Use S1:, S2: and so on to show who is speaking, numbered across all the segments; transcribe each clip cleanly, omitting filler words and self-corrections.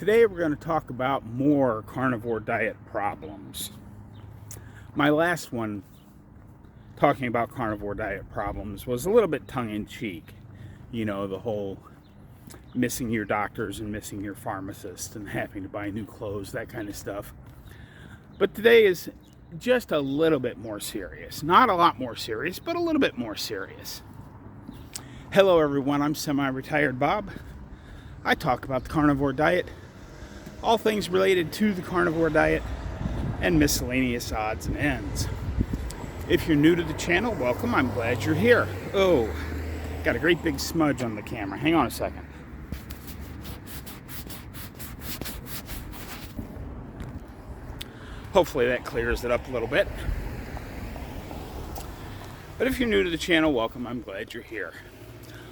S1: Today we're going to talk about more carnivore diet problems. My last one, talking about carnivore diet problems, was a little bit tongue-in-cheek. You know, the whole missing your doctors and missing your pharmacist and having to buy new clothes, that kind of stuff. But today is just a little bit more serious. Not a lot more serious, but a little bit more serious. Hello everyone, I'm Semiretiredbob. I talk about the carnivore diet, all things related to the carnivore diet, and miscellaneous odds and ends. If you're new to the channel, welcome. I'm glad you're here. Oh, got a great big smudge on the camera. Hang on a second. Hopefully that clears it up a little bit. But if you're new to the channel, welcome. I'm glad you're here.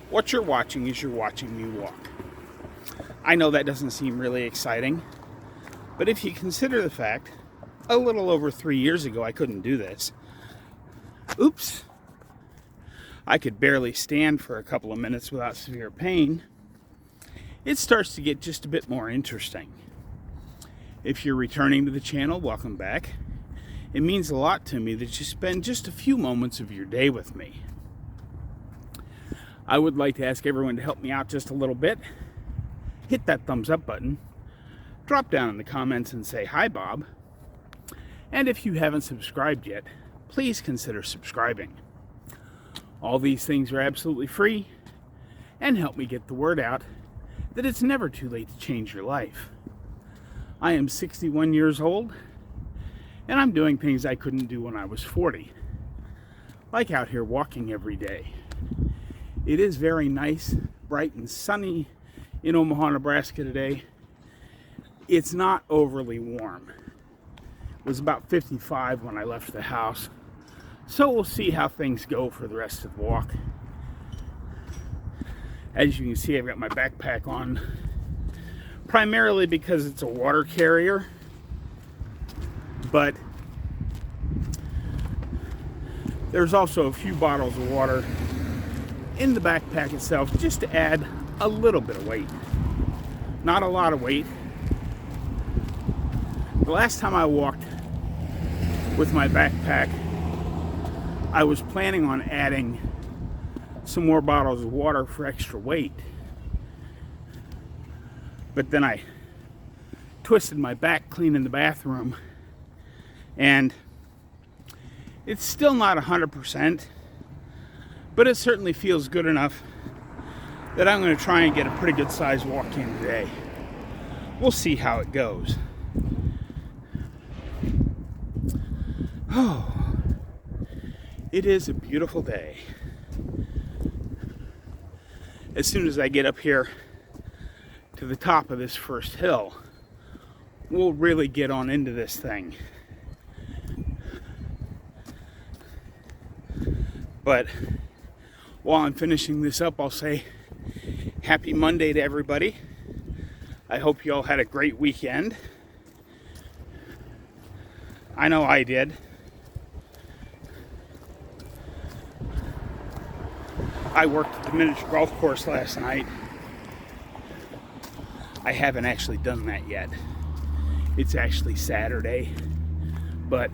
S1: What you're watching is you're watching me walk. I know that doesn't seem really exciting, but if you consider the fact, a little over 3 years ago I couldn't do this. Oops. I could barely stand for a couple of minutes without severe pain. It starts to get just a bit more interesting. If you're returning to the channel, welcome back. It means a lot to me that you spend just a few moments of your day with me. I would like to ask everyone to help me out just a little bit. Hit that thumbs up button, drop down in the comments and say, "Hi, Bob." And if you haven't subscribed yet, please consider subscribing. All these things are absolutely free and help me get the word out that it's never too late to change your life. I am 61 years old and I'm doing things I couldn't do when I was 40, like out here walking every day. It is very nice, bright and sunny in Omaha, Nebraska today. It's not overly warm. It was about 55 when I left the house. So we'll see how things go for the rest of the walk. As you can see, I've got my backpack on, primarily because it's a water carrier, but there's also a few bottles of water in the backpack itself just to add a little bit of weight. Not a lot of weight. The last time I walked with my backpack, I was planning on adding some more bottles of water for extra weight. But then I twisted my back cleaning the bathroom, and it's still not 100%, but it certainly feels good enough that I'm going to try and get a pretty good sized walk in today. We'll see how it goes. Oh, it is a beautiful day. As soon as I get up here to the top of this first hill, we'll really get on into this thing. But while I'm finishing this up, I'll say happy Monday to everybody. I hope you all had a great weekend. I know I did. I worked at the miniature golf course last night. I haven't actually done that yet. It's actually Saturday, but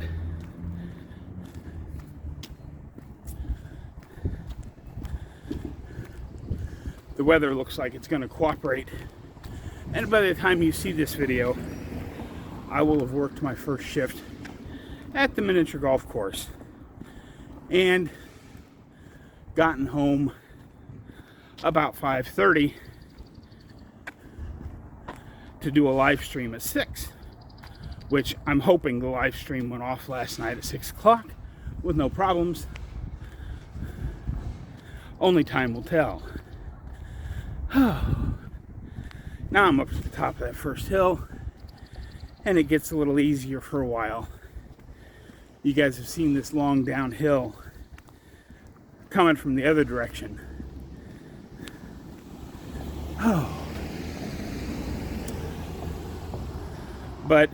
S1: the weather looks like it's going to cooperate. And by the time you see this video, I will have worked my first shift at the miniature golf course and gotten home about 5:30 to do a live stream at 6, which I'm hoping the live stream went off last night at 6 o'clock with no problems. Only time will tell. Now I'm up at the top of that first hill, and it gets a little easier for a while. You guys have seen this long downhill coming from the other direction. Oh. But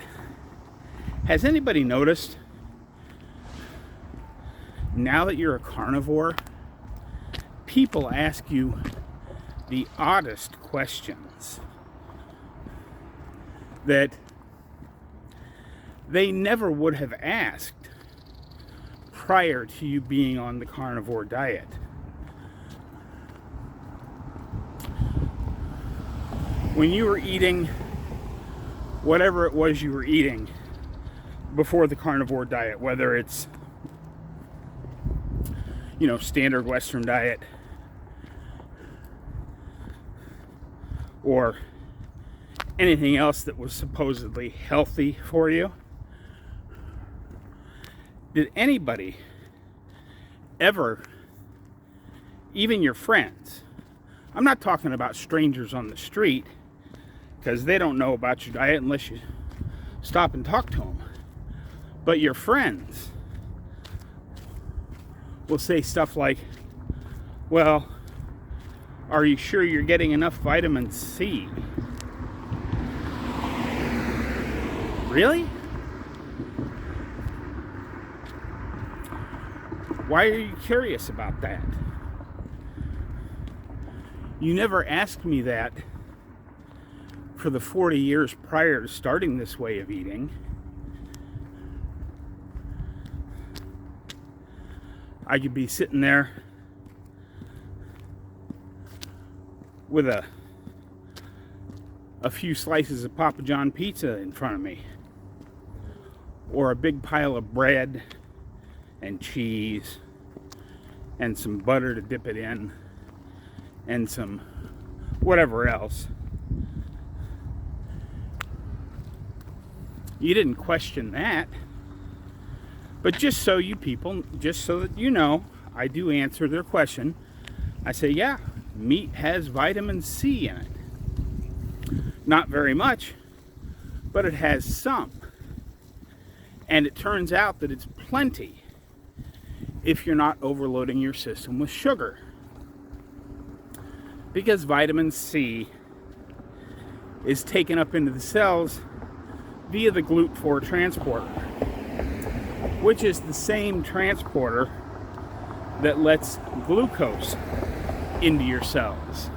S1: has anybody noticed, now that you're a carnivore, people ask you the oddest questions? that they never would have asked prior to you being on the carnivore diet. When you were eating whatever it was you were eating before the carnivore diet, whether it's, standard Western diet or anything else that was supposedly healthy for you, did anybody ever, even your friends, I'm not talking about strangers on the street, because they don't know about your diet unless you stop and talk to them, but your friends will say stuff like, well, are you sure you're getting enough vitamin C? Really? Why are you curious about that? You never asked me that for the 40 years prior to starting this way of eating. I could be sitting there with a few slices of Papa John pizza in front of me, or a big pile of bread and cheese and some butter to dip it in and some whatever else. You didn't question that. But just so that you know, I do answer their question. I say, yeah, meat has vitamin C in it. Not very much, but it has some. And it turns out that it's plenty if you're not overloading your system with sugar. Because vitamin C is taken up into the cells via the GLUT4 transporter, which is the same transporter that lets glucose into your cells.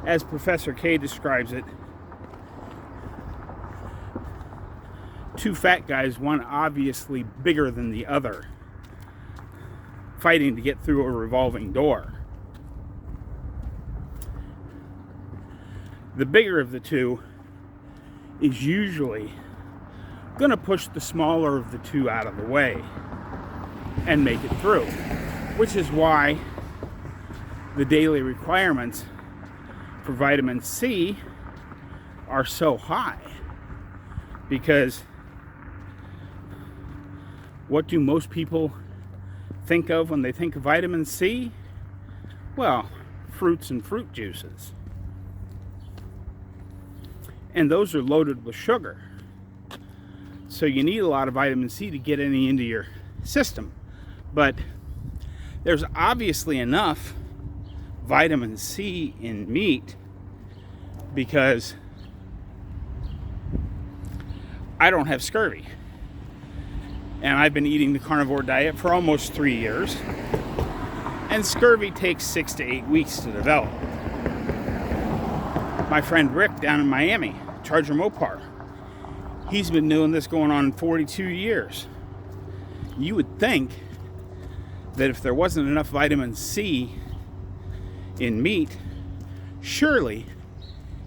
S1: As Professor K describes it, two fat guys, one obviously bigger than the other, fighting to get through a revolving door. The bigger of the two is usually going to push the smaller of the two out of the way and make it through, which is why the daily requirements for vitamin C are so high. Because what do most people think of when they think of vitamin C? Well, fruits and fruit juices. And those are loaded with sugar. So you need a lot of vitamin C to get any into your system. But there's obviously enough vitamin C in meat, because I don't have scurvy. And I've been eating the carnivore diet for almost 3 years. And scurvy takes 6 to 8 weeks to develop. My friend Rick down in Miami, Charger Mopar, he's been doing this going on 42 years. You would think that if there wasn't enough vitamin C in meat, surely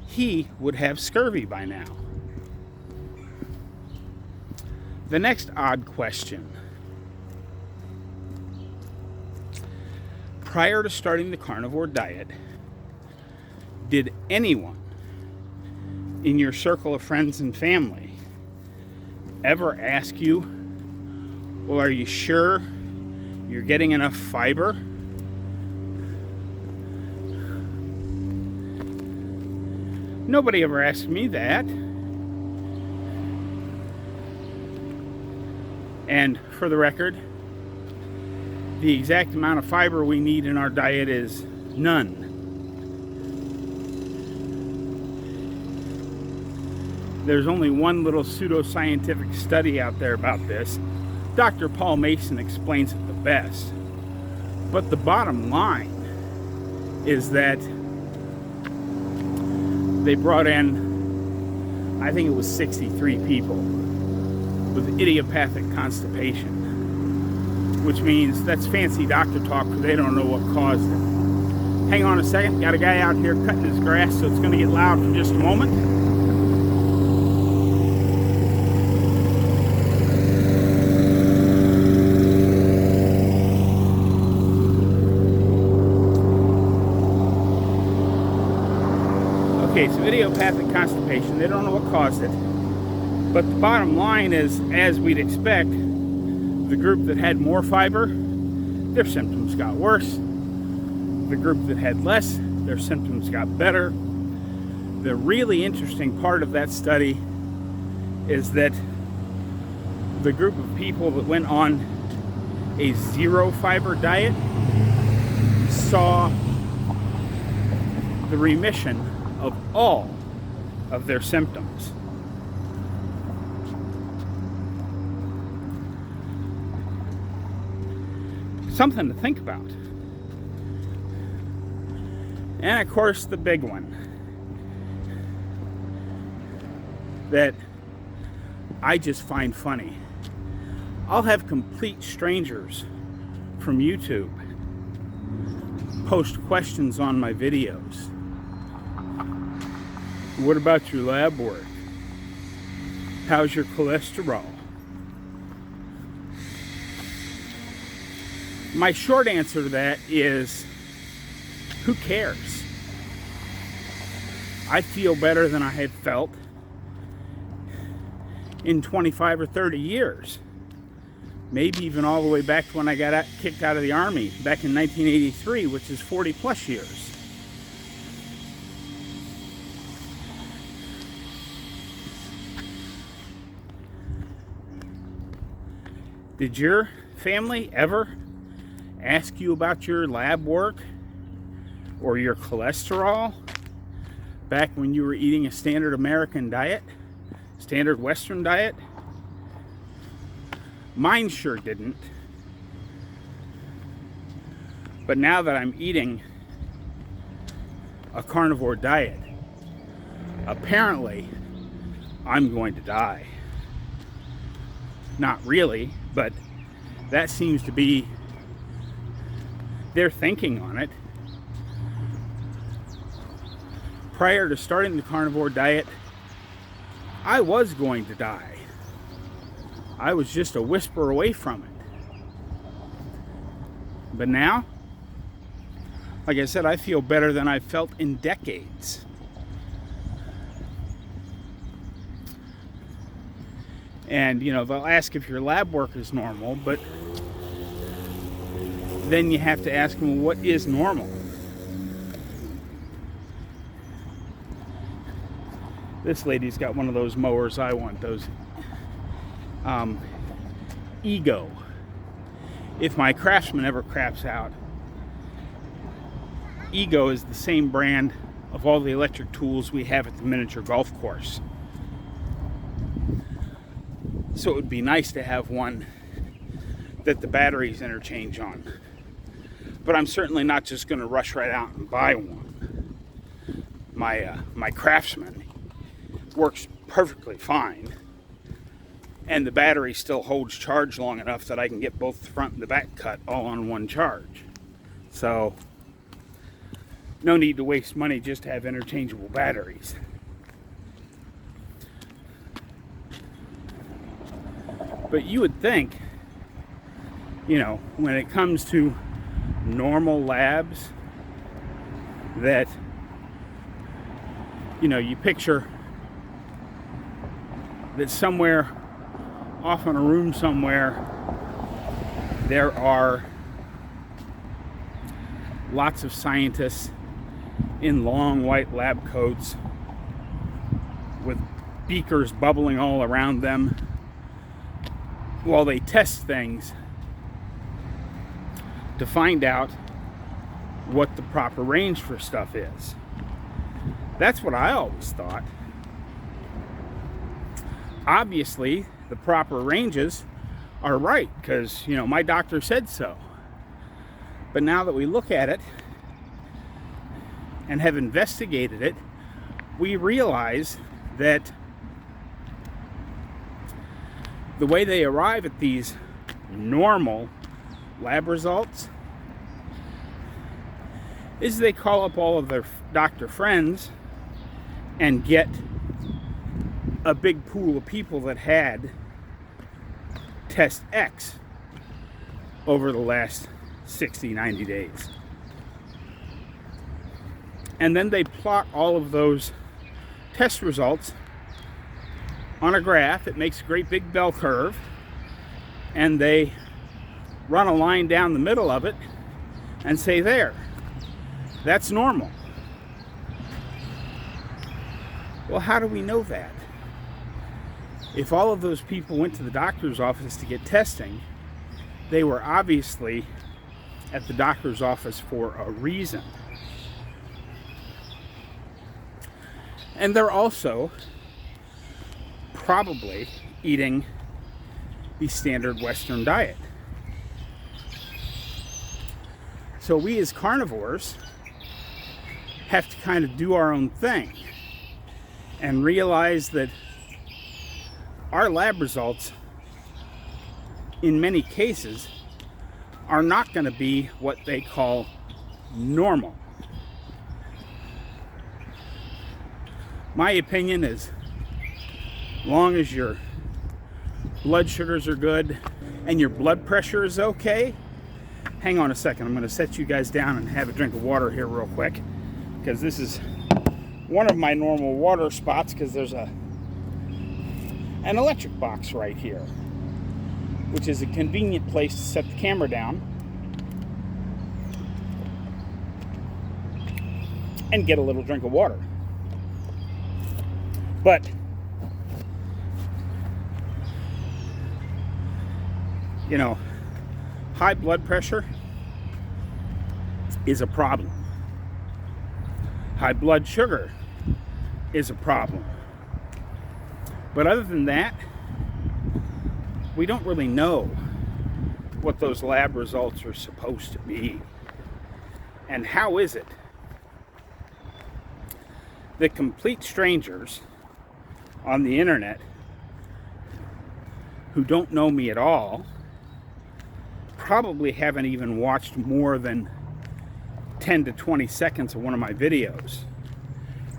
S1: he would have scurvy by now. The next odd question. Prior to starting the carnivore diet, did anyone in your circle of friends and family ever ask you, well, are you sure you're getting enough fiber? Nobody ever asked me that. And for the record, the exact amount of fiber we need in our diet is none. There's only one little pseudoscientific study out there about this. Dr. Paul Mason explains it the best. But the bottom line is that they brought in I think it was 63 people with idiopathic constipation, which means that's fancy doctor talk because they don't know what caused it. Hang on a second, got a guy out here cutting his grass, so it's going to get loud for just a moment. Okay, so idiopathic constipation, they don't know what caused it. But the bottom line is, as we'd expect, the group that had more fiber, their symptoms got worse. The group that had less, their symptoms got better. The really interesting part of that study is that the group of people that went on a zero fiber diet saw the remission of all of their symptoms. Something to think about. And of course, the big one that I just find funny. I'll have complete strangers from YouTube post questions on my videos. What about your lab work? How's your cholesterol? My short answer to that is, who cares? I feel better than I have felt in 25 or 30 years. Maybe even all the way back to when I got kicked out of the Army back in 1983, which is 40 plus years. Did your family ever ask you about your lab work or your cholesterol back when you were eating a standard American diet, standard Western diet? Mine sure didn't. But now that I'm eating a carnivore diet, apparently I'm going to die. Not really, but that seems to be their thinking on it. Prior to starting the carnivore diet, I was going to die. I was just a whisper away from it. But now, like I said, I feel better than I've felt in decades. And, you know, they'll ask if your lab work is normal, but then you have to ask them, what is normal? This lady's got one of those mowers I want, those Ego. If my Craftsman ever craps out, Ego is the same brand of all the electric tools we have at the miniature golf course. So it would be nice to have one that the batteries interchange on. But I'm certainly not just going to rush right out and buy one. My Craftsman works perfectly fine, and the battery still holds charge long enough that I can get both the front and the back cut all on one charge. So no need to waste money just to have interchangeable batteries. But you would think, you know, when it comes to normal labs, that, you know, you picture that somewhere off in a room somewhere there are lots of scientists in long white lab coats with beakers bubbling all around them while they test things to find out what the proper range for stuff is. That's what I always thought. Obviously, the proper ranges are right because, you know, my doctor said so. But now that we look at it and have investigated it, we realize that the way they arrive at these normal lab results is they call up all of their doctor friends and get a big pool of people that had test X over the last 60, 90 days. And then they plot all of those test results on a graph. It makes a great big bell curve, and they run a line down the middle of it and say, there, that's normal. Well, how do we know that? If all of those people went to the doctor's office to get testing, they were obviously at the doctor's office for a reason. And they're also probably eating the standard Western diet. So we as carnivores have to kind of do our own thing and realize that our lab results in many cases are not going to be what they call normal. My opinion is, long as your blood sugars are good and your blood pressure is okay. Hang on a second, I'm going to set you guys down and have a drink of water here real quick, because this is one of my normal water spots, because there's an electric box right here, which is a convenient place to set the camera down and get a little drink of water. But you know, high blood pressure is a problem. High blood sugar is a problem. But other than that, we don't really know what those lab results are supposed to be. And how is it that complete strangers on the internet who don't know me at all, probably haven't even watched more than 10 to 20 seconds of one of my videos,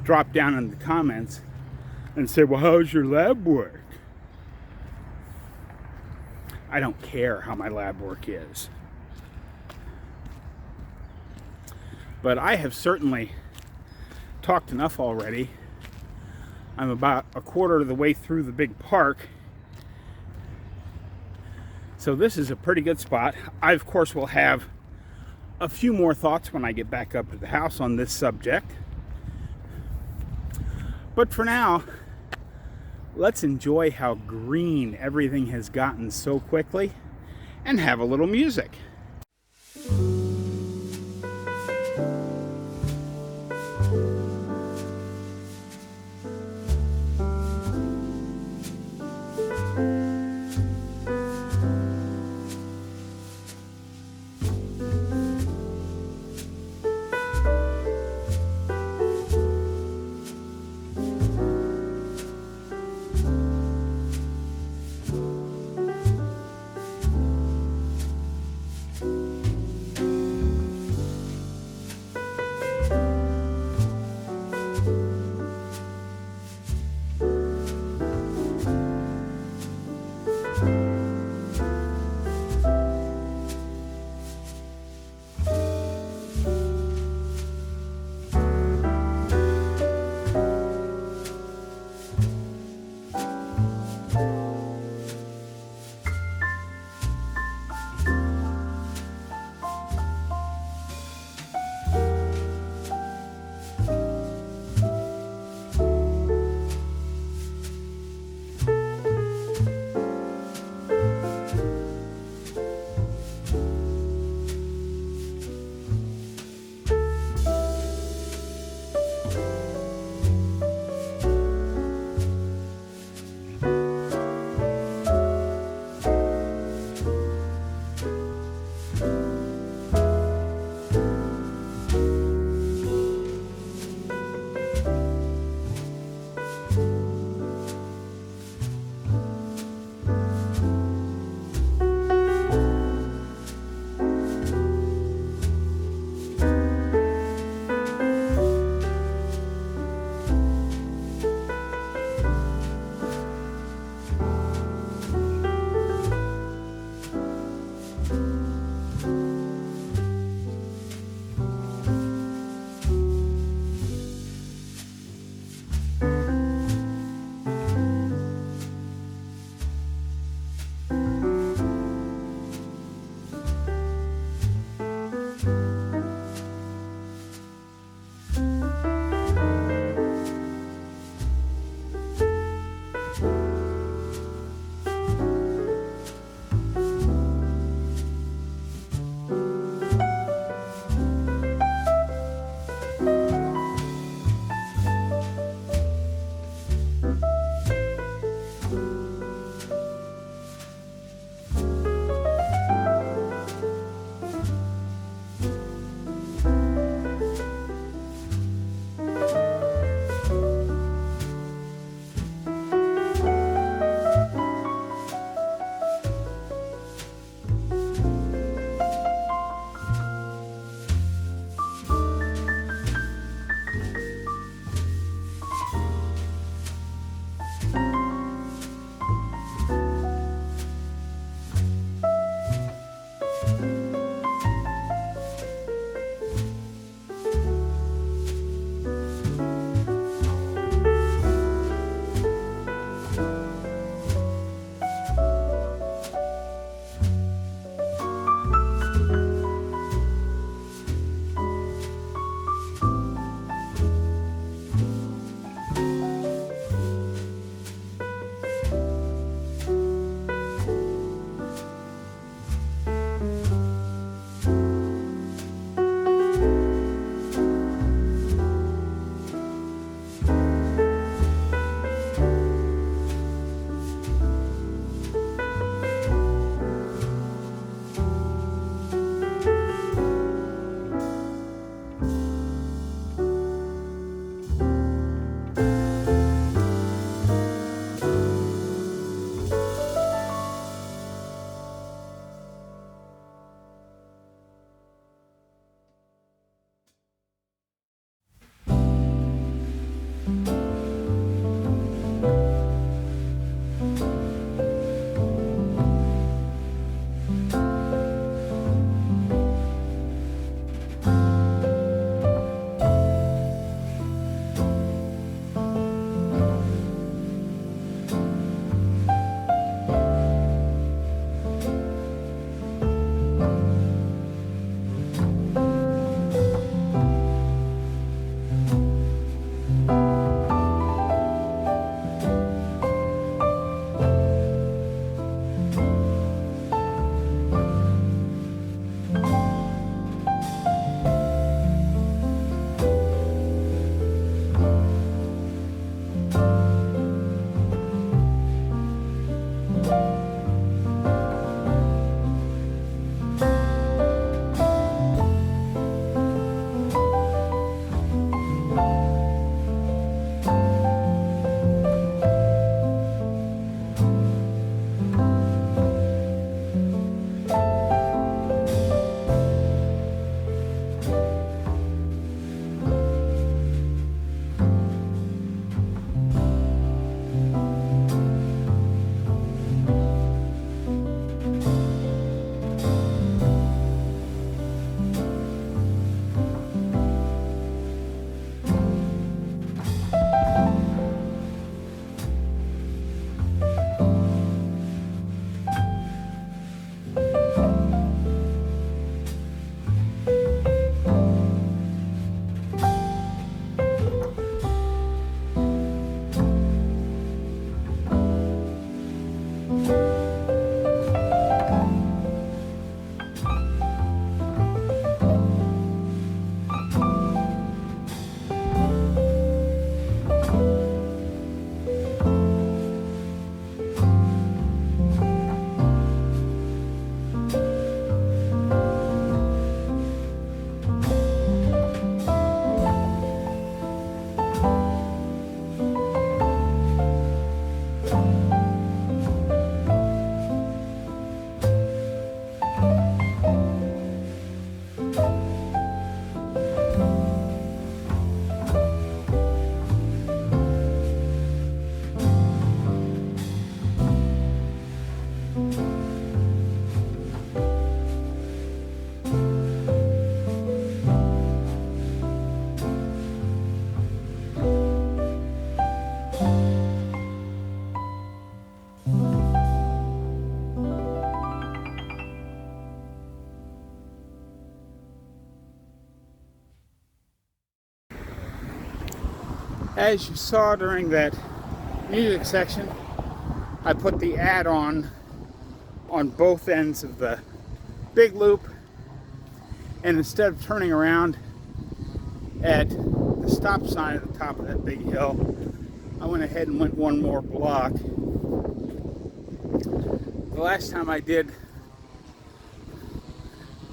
S1: drop down in the comments and say, well, how's your lab work? I don't care how my lab work is. But I have certainly talked enough already. I'm about a quarter of the way through the big park. So this is a pretty good spot. I, of course, will have a few more thoughts when I get back up to the house on this subject. But for now, let's enjoy how green everything has gotten so quickly and have a little music. As you saw during that music section, I put the add-on on both ends of the big loop, and instead of turning around at the stop sign at the top of that big hill, I went ahead and went one more block. The last time I did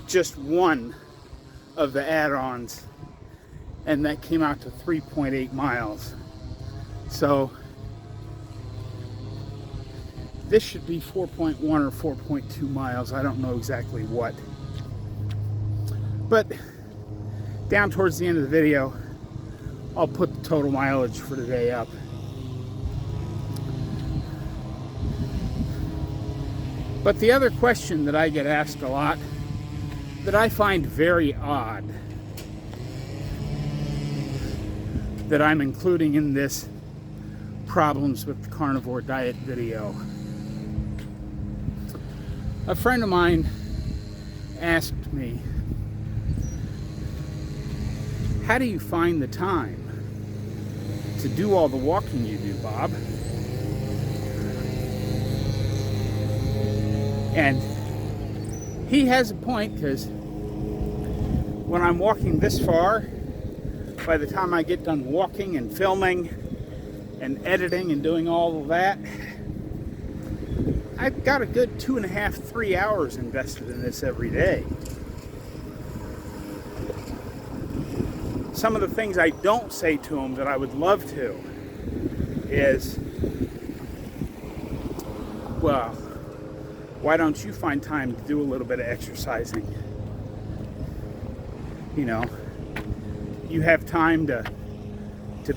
S1: just one of the add-ons, and that came out to 3.8 miles. So this should be 4.1 or 4.2 miles. I don't know exactly what. But down towards the end of the video, I'll put the total mileage for today up. But the other question that I get asked a lot, that I find very odd, that I'm including in this problems with the carnivore diet video. A friend of mine asked me, how do you find the time to do all the walking you do, Bob? And he has a point, because when I'm walking this far, by the time I get done walking and filming and editing and doing all of that, I've got a good 2.5, 3 hours invested in this every day. Some of the things I don't say to him that I would love to is, well, why don't you find time to do a little bit of exercising? You know, you have time to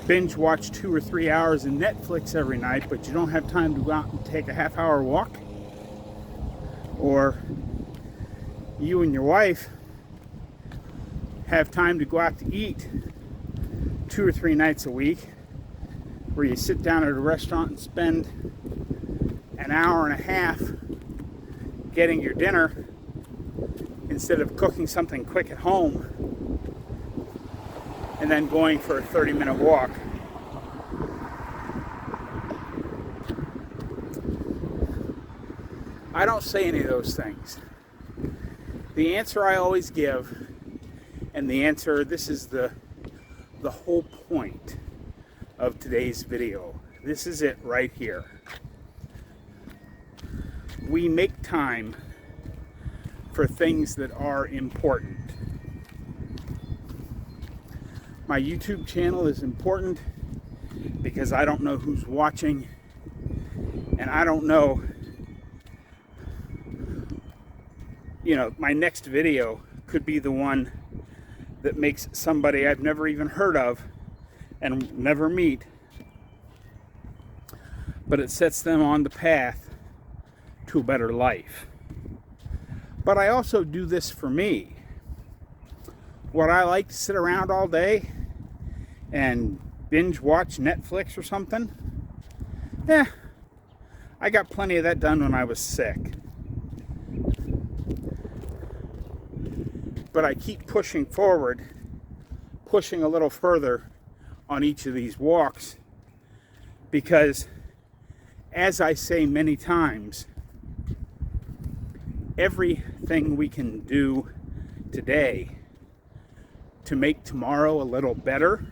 S1: binge watch 2 or 3 hours of Netflix every night, but you don't have time to go out and take a half-hour walk? Or you and your wife have time to go out to eat 2 or 3 nights a week, where you sit down at a restaurant and spend an hour and a half getting your dinner instead of cooking something quick at home and then going for a 30-minute walk. I don't say any of those things. The answer I always give, and the answer, this is the whole point of today's video. This is it right here. We make time for things that are important. My YouTube channel is important because I don't know who's watching, and I don't know, you know, my next video could be the one that makes somebody I've never even heard of and never meet, but it sets them on the path to a better life. But I also do this for me. Would I like to sit around all day and binge watch Netflix or something? Yeah, I got plenty of that done when I was sick. But I keep pushing forward, pushing a little further on each of these walks, because, as I say many times, everything we can do today to make tomorrow a little better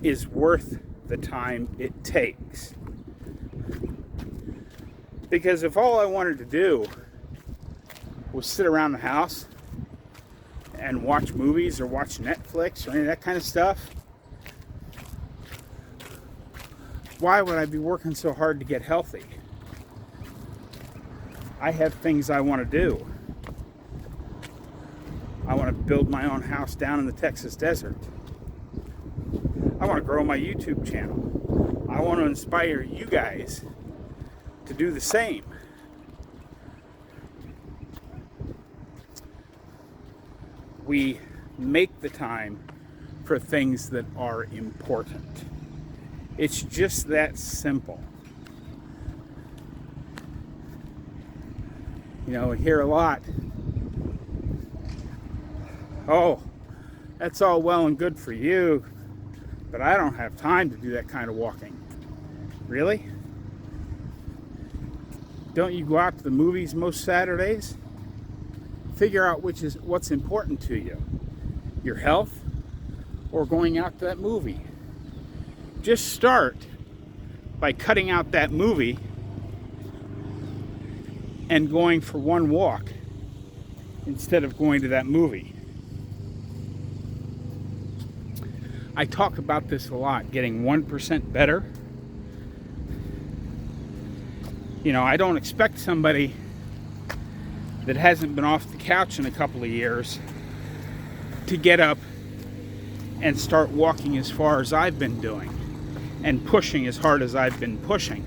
S1: is worth the time it takes. Because if all I wanted to do was sit around the house and watch movies or watch Netflix or any of that kind of stuff, why would I be working so hard to get healthy? I have things I want to do. I want to build my own house down in the Texas desert. I want to grow my YouTube channel. I want to inspire you guys to do the same. We make the time for things that are important. It's just that simple. You know, we hear a lot, oh, that's all well and good for you, but I don't have time to do that kind of walking. Really? Don't you go out to the movies most Saturdays? Figure out what's important to you. Your health or going out to that movie. Just start by cutting out that movie and going for one walk instead of going to that movie. I talk about this a lot, getting 1% better. You know, I don't expect somebody that hasn't been off the couch in a couple of years to get up and start walking as far as I've been doing and pushing as hard as I've been pushing.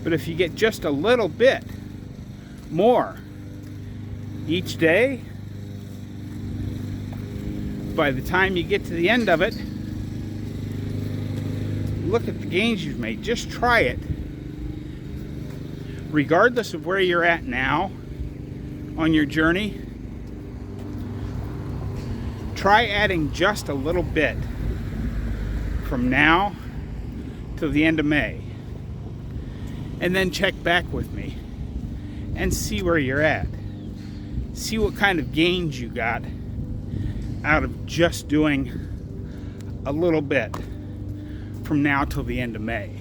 S1: But if you get just a little bit more each day, by the time you get to the end of it, look at the gains you've made. Just try it. Regardless of where you're at now on your journey, try adding just a little bit from now till the end of May. And then check back with me and see where you're at. See what kind of gains you got out of just doing a little bit from now till the end of May.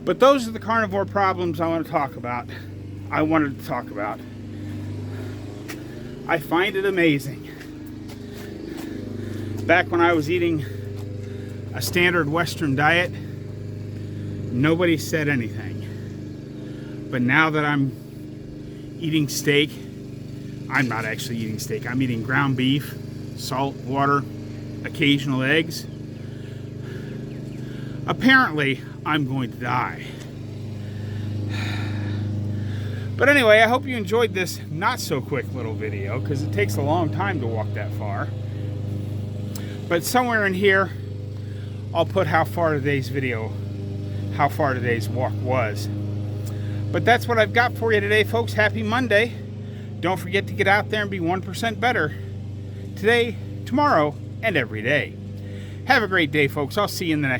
S1: But those are the carnivore problems I wanted to talk about. I find it amazing. Back when I was eating a standard Western diet, nobody said anything. But now that I'm eating steak, I'm not actually eating steak. I'm eating ground beef, salt, water, occasional eggs. Apparently, I'm going to die. But anyway, I hope you enjoyed this not so quick little video, because it takes a long time to walk that far. But somewhere in here, I'll put how far today's walk was. But that's what I've got for you today, folks. Happy Monday. Don't forget to get out there and be 1% better today, tomorrow, and every day. Have a great day, folks. I'll see you in the next